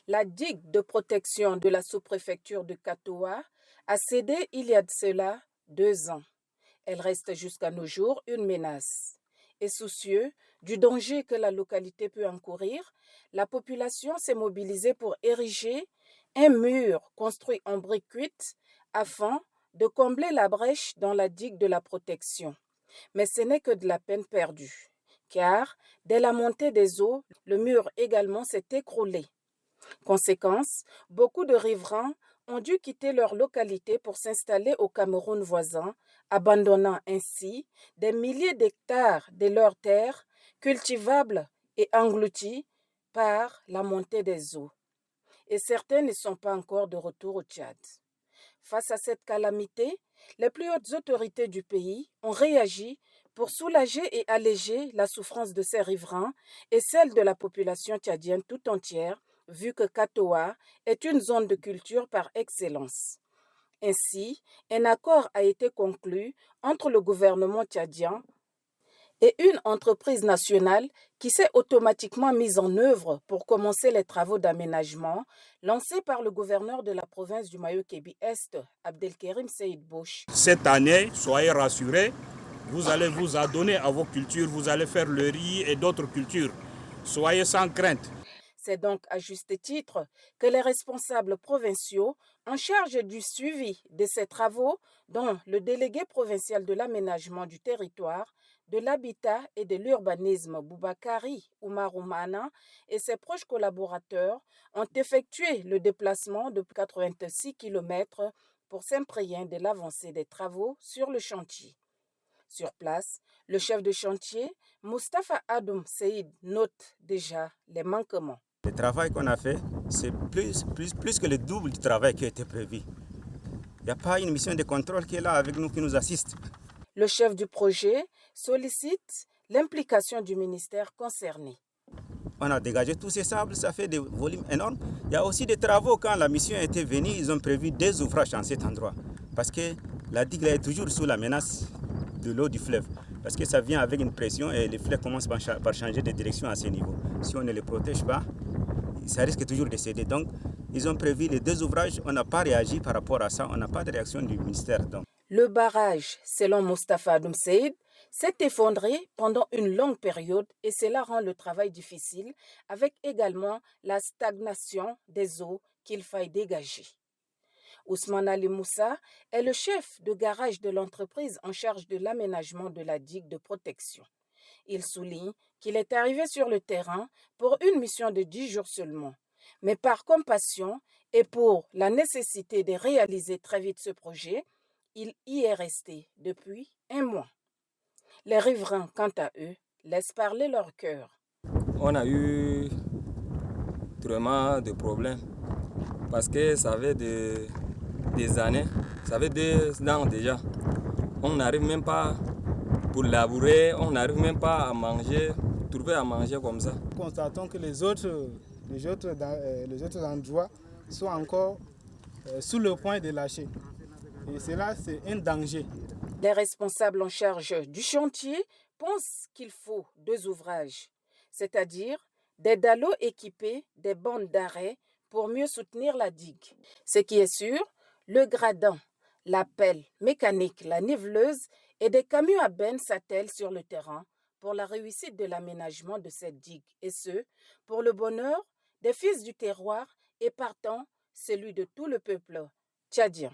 La digue de protection de la sous-préfecture de Katoa a cédé il y a de cela 2 ans. Elle reste jusqu'à nos jours une menace. Et soucieux du danger que la localité peut encourir, la population s'est mobilisée pour ériger un mur construit en briques cuites afin de combler la brèche dans la digue de la protection. Mais ce n'est que de la peine perdue, car dès la montée des eaux, le mur également s'est écroulé. Conséquence, beaucoup de riverains ont dû quitter leur localité pour s'installer au Cameroun voisin, abandonnant ainsi des milliers d'hectares de leurs terres cultivables et engloutis par la montée des eaux. Et certains ne sont pas encore de retour au Tchad. Face à cette calamité, les plus hautes autorités du pays ont réagi pour soulager et alléger la souffrance de ces riverains et celle de la population tchadienne tout entière, vu que Katoa est une zone de culture par excellence. Ainsi, un accord a été conclu entre le gouvernement tchadien et une entreprise nationale qui s'est automatiquement mise en œuvre pour commencer les travaux d'aménagement lancés par le gouverneur de la province du Mayo-Kébi-Est, Abdelkerim Seyd Bouch. Cette année, soyez rassurés, vous allez vous adonner à vos cultures, vous allez faire le riz et d'autres cultures. Soyez sans crainte. C'est donc à juste titre que les responsables provinciaux en charge du suivi de ces travaux, dont le délégué provincial de l'aménagement du territoire, de l'habitat et de l'urbanisme Boubakari Oumaroumana et ses proches collaborateurs, ont effectué le déplacement de 86 km pour s'imprégner de l'avancée des travaux sur le chantier. Sur place, le chef de chantier, Mustapha Adoum Seyd, note déjà les manquements. Le travail qu'on a fait, c'est plus que le double du travail qui a été prévu. Il n'y a pas une mission de contrôle qui est là avec nous, qui nous assiste. Le chef du projet sollicite l'implication du ministère concerné. On a dégagé tous ces sables, ça fait des volumes énormes. Il y a aussi des travaux, quand la mission était venue, ils ont prévu des ouvrages dans cet endroit. Parce que la digue est toujours sous la menace de l'eau du fleuve. Parce que ça vient avec une pression et les fleuves commencent par changer de direction à ce niveau. Si on ne les protège pas, ça risque toujours de céder. Donc, ils ont prévu les 2 ouvrages. On n'a pas réagi par rapport à ça. On n'a pas de réaction du ministère. Donc. Le barrage, selon Mustapha Adoum Seyd, s'est effondré pendant une longue période et cela rend le travail difficile, avec également la stagnation des eaux qu'il faille dégager. Ousmane Ali Moussa est le chef de garage de l'entreprise en charge de l'aménagement de la digue de protection. Il souligne qu'il est arrivé sur le terrain pour une mission de 10 jours seulement. Mais par compassion et pour la nécessité de réaliser très vite ce projet, il y est resté depuis 1 mois. Les riverains, quant à eux, laissent parler leur cœur. On a eu vraiment de problèmes parce que ça fait des années, ça fait 2 ans déjà. On n'arrive même pas pour labourer, on n'arrive même pas à manger, trouver à manger comme ça. Nous constatons que les autres endroits sont encore sous le point de lâcher. Et cela, c'est un danger. Les responsables en charge du chantier pensent qu'il faut 2 ouvrages, c'est-à-dire des dallots équipés des bandes d'arrêt pour mieux soutenir la digue. Ce qui est sûr, le gradin, la pelle mécanique, la niveleuse et des camions à benne s'attellent sur le terrain pour la réussite de l'aménagement de cette digue, et ce, pour le bonheur des fils du terroir et partant celui de tout le peuple tchadien.